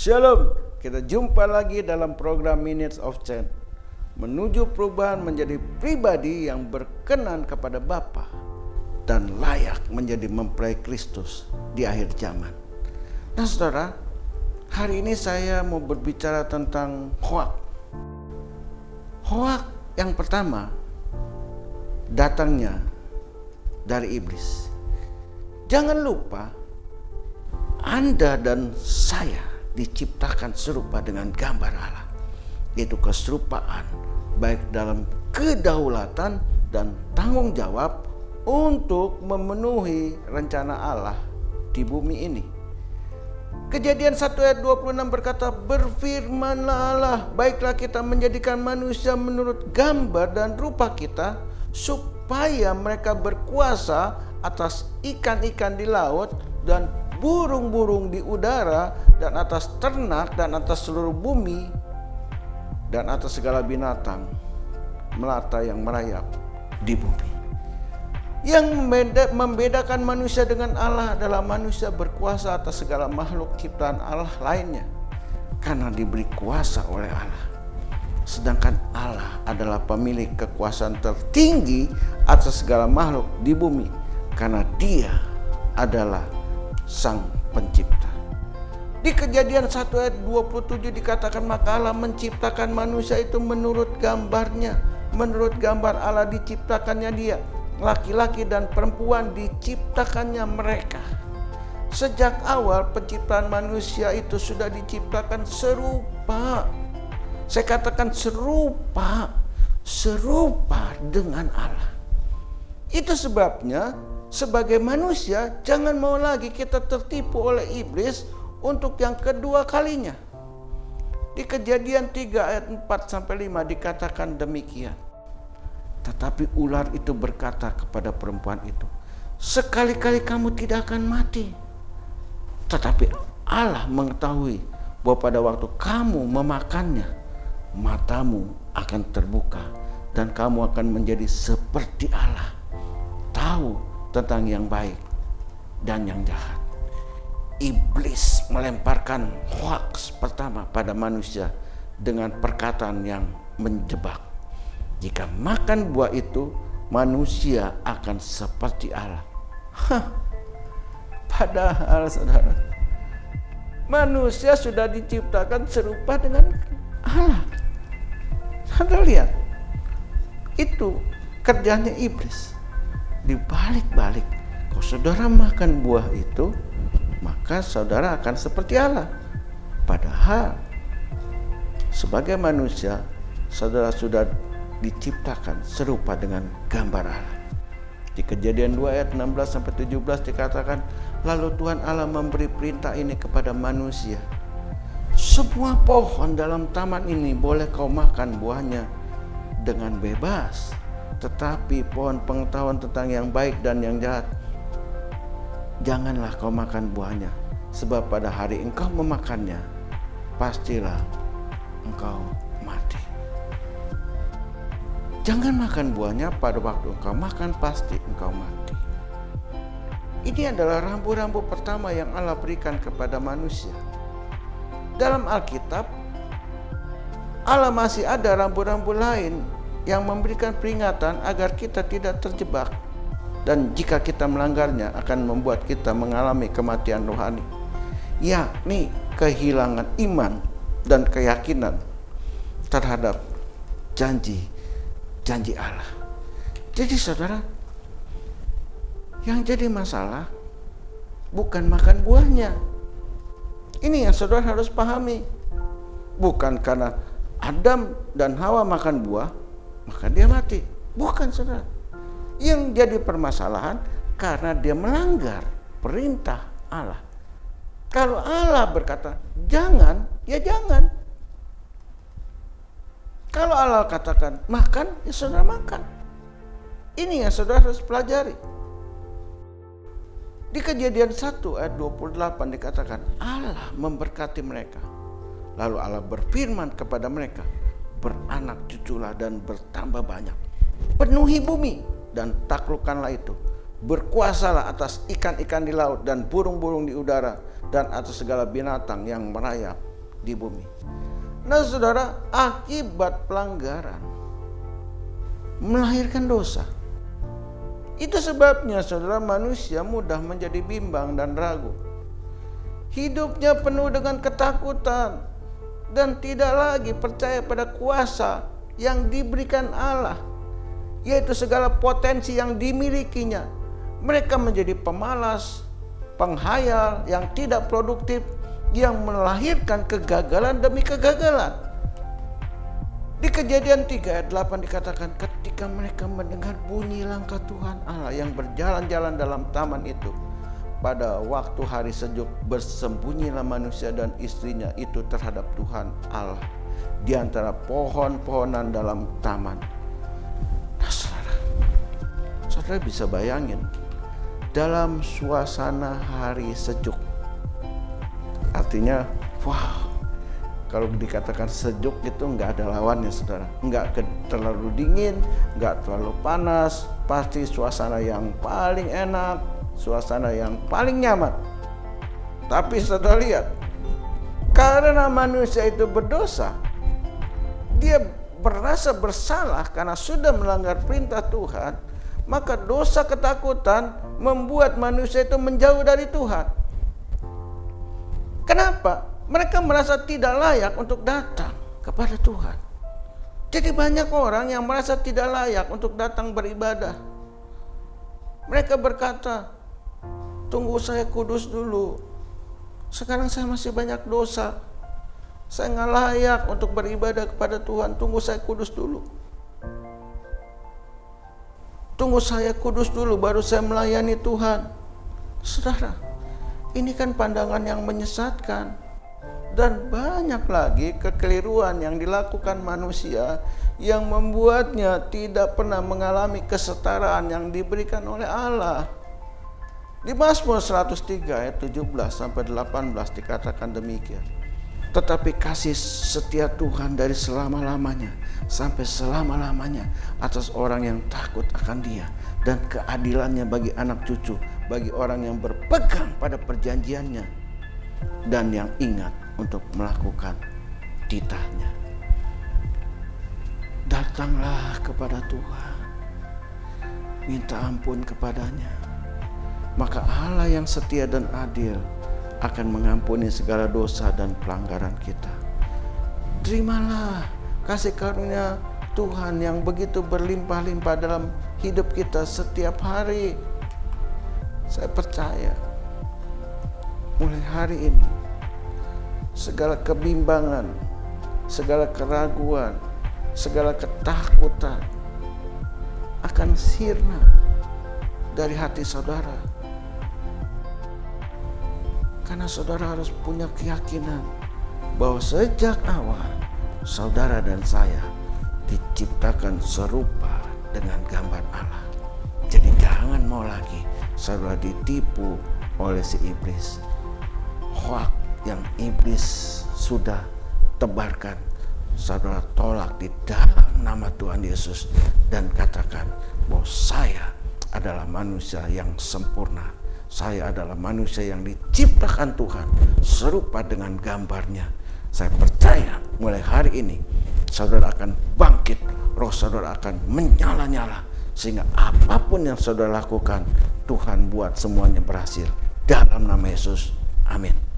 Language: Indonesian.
Shalom, kita jumpa lagi dalam program Minutes of Change, menuju perubahan menjadi pribadi yang berkenan kepada Bapa dan layak menjadi mempelai Kristus di akhir zaman. Nah saudara, hari ini saya mau berbicara tentang hoak. Hoak yang pertama datangnya dari iblis. Jangan lupa, Anda dan saya diciptakan serupa dengan gambar Allah, yaitu keserupaan baik dalam kedaulatan dan tanggung jawab untuk memenuhi rencana Allah di bumi ini. Kejadian 1 ayat 26 berkata, berfirmanlah Allah, baiklah kita menjadikan manusia menurut gambar dan rupa kita, supaya mereka berkuasa atas ikan-ikan di laut dan burung-burung di udara dan atas ternak dan atas seluruh bumi dan atas segala binatang melata yang merayap di bumi. Yang membedakan manusia dengan Allah adalah manusia berkuasa atas segala makhluk ciptaan Allah lainnya karena diberi kuasa oleh Allah. Sedangkan Allah adalah pemilik kekuasaan tertinggi atas segala makhluk di bumi karena Dia adalah Sang Pencipta. Di Kejadian 1 ayat 27 dikatakan, maka Allah menciptakan manusia itu menurut gambarnya, menurut gambar Allah diciptakannya dia, laki-laki dan perempuan diciptakannya mereka. Sejak awal penciptaan manusia itu sudah diciptakan serupa. Saya katakan serupa dengan Allah. Itu sebabnya sebagai manusia jangan mau lagi kita tertipu oleh iblis untuk yang kedua kalinya. Di Kejadian 3 ayat 4-5 dikatakan demikian. Tetapi ular itu berkata kepada perempuan itu, sekali-kali kamu tidak akan mati. Tetapi Allah mengetahui bahwa pada waktu kamu memakannya, matamu akan terbuka dan kamu akan menjadi seperti Allah, tahu tentang yang baik dan yang jahat. Iblis melemparkan hoaks pertama pada manusia dengan perkataan yang menjebak. Jika makan buah itu, manusia akan seperti Allah. Padahal saudara, manusia sudah diciptakan serupa dengan Allah. Saudara lihat, itu kerjanya iblis. Dibalik-balik, kalau saudara makan buah itu, maka saudara akan seperti Allah. Padahal sebagai manusia, saudara sudah diciptakan serupa dengan gambar Allah. Di Kejadian 2 ayat 16-17 dikatakan, lalu Tuhan Allah memberi perintah ini kepada manusia, semua pohon dalam taman ini boleh kau makan buahnya dengan bebas, tetapi pohon pengetahuan tentang yang baik dan yang jahat, janganlah kau makan buahnya, sebab pada hari engkau memakannya, pastilah engkau mati. Jangan makan buahnya, pada waktu engkau makan pasti engkau mati. Ini adalah rambu-rambu pertama yang Allah berikan kepada manusia. Dalam Alkitab, Allah masih ada rambu-rambu lain yang memberikan peringatan agar kita tidak terjebak, dan jika kita melanggarnya akan membuat kita mengalami kematian rohani, yakni kehilangan iman dan keyakinan terhadap janji Allah. Jadi saudara, yang jadi masalah bukan makan buahnya. Ini yang saudara harus pahami. Bukan karena Adam dan Hawa makan buah maka dia mati. Bukan saudara. Yang jadi permasalahan karena dia melanggar perintah Allah. Kalau Allah berkata jangan, ya jangan. Kalau Allah katakan makan, ya saudara makan. Ini yang saudara harus pelajari. Di Kejadian 1 ayat 28 dikatakan Allah memberkati mereka. Lalu Allah berfirman kepada mereka, beranak cuculah dan bertambah banyak, penuhi bumi dan taklukkanlah itu, berkuasalah atas ikan-ikan di laut dan burung-burung di udara dan atas segala binatang yang merayap di bumi. Nah saudara, akibat pelanggaran melahirkan dosa. Itu sebabnya saudara, manusia mudah menjadi bimbang dan ragu. Hidupnya penuh dengan ketakutan dan tidak lagi percaya pada kuasa yang diberikan Allah, yaitu segala potensi yang dimilikinya. Mereka menjadi pemalas, penghayal yang tidak produktif, yang melahirkan kegagalan demi kegagalan. Di Kejadian 3 ayat 8 dikatakan, ketika mereka mendengar bunyi langkah Tuhan Allah yang berjalan-jalan dalam taman itu, pada waktu hari sejuk bersembunyilah manusia dan istrinya itu terhadap Tuhan Allah di antara pohon-pohonan dalam taman. Nah saudara bisa bayangin, dalam suasana hari sejuk, artinya kalau dikatakan sejuk itu nggak ada lawannya saudara. Nggak terlalu dingin, nggak terlalu panas, pasti suasana yang paling enak, suasana yang paling nyaman. Tapi saudara lihat, karena manusia itu berdosa, dia merasa bersalah karena sudah melanggar perintah Tuhan, maka dosa ketakutan membuat manusia itu menjauh dari Tuhan. Kenapa? Mereka merasa tidak layak untuk datang kepada Tuhan. Jadi banyak orang yang merasa tidak layak untuk datang beribadah. Mereka berkata, tunggu saya kudus dulu. Sekarang saya masih banyak dosa. Saya nggak layak untuk beribadah kepada Tuhan. Tunggu saya kudus dulu. Tunggu saya kudus dulu baru saya melayani Tuhan. Saudara, ini kan pandangan yang menyesatkan. Dan banyak lagi kekeliruan yang dilakukan manusia yang membuatnya tidak pernah mengalami kesetaraan yang diberikan oleh Allah. Di Mazmur 103 ayat 17 sampai 18 dikatakan demikian. Tetapi kasih setia Tuhan dari selama-lamanya sampai selama-lamanya atas orang yang takut akan Dia, dan keadilannya bagi anak cucu, bagi orang yang berpegang pada perjanjiannya dan yang ingat untuk melakukan titahnya. Datanglah kepada Tuhan, minta ampun kepadanya, maka Allah yang setia dan adil akan mengampuni segala dosa dan pelanggaran kita. Terimalah kasih karunia Tuhan yang begitu berlimpah-limpah dalam hidup kita setiap hari. Saya percaya mulai hari ini segala kebimbangan, segala keraguan, segala ketakutan akan sirna dari hati saudara. Karena saudara harus punya keyakinan bahwa sejak awal saudara dan saya diciptakan serupa dengan gambar Allah. Jadi jangan mau lagi saudara ditipu oleh si iblis. Hoak yang iblis sudah tebarkan, saudara tolak di dalam nama Tuhan Yesus dan katakan bahwa saya adalah manusia yang sempurna. Saya adalah manusia yang diciptakan Tuhan serupa dengan gambarnya. Saya percaya mulai hari ini saudara akan bangkit, roh saudara akan menyala-nyala, sehingga apapun yang saudara lakukan Tuhan buat semuanya berhasil dalam nama Yesus. Amin.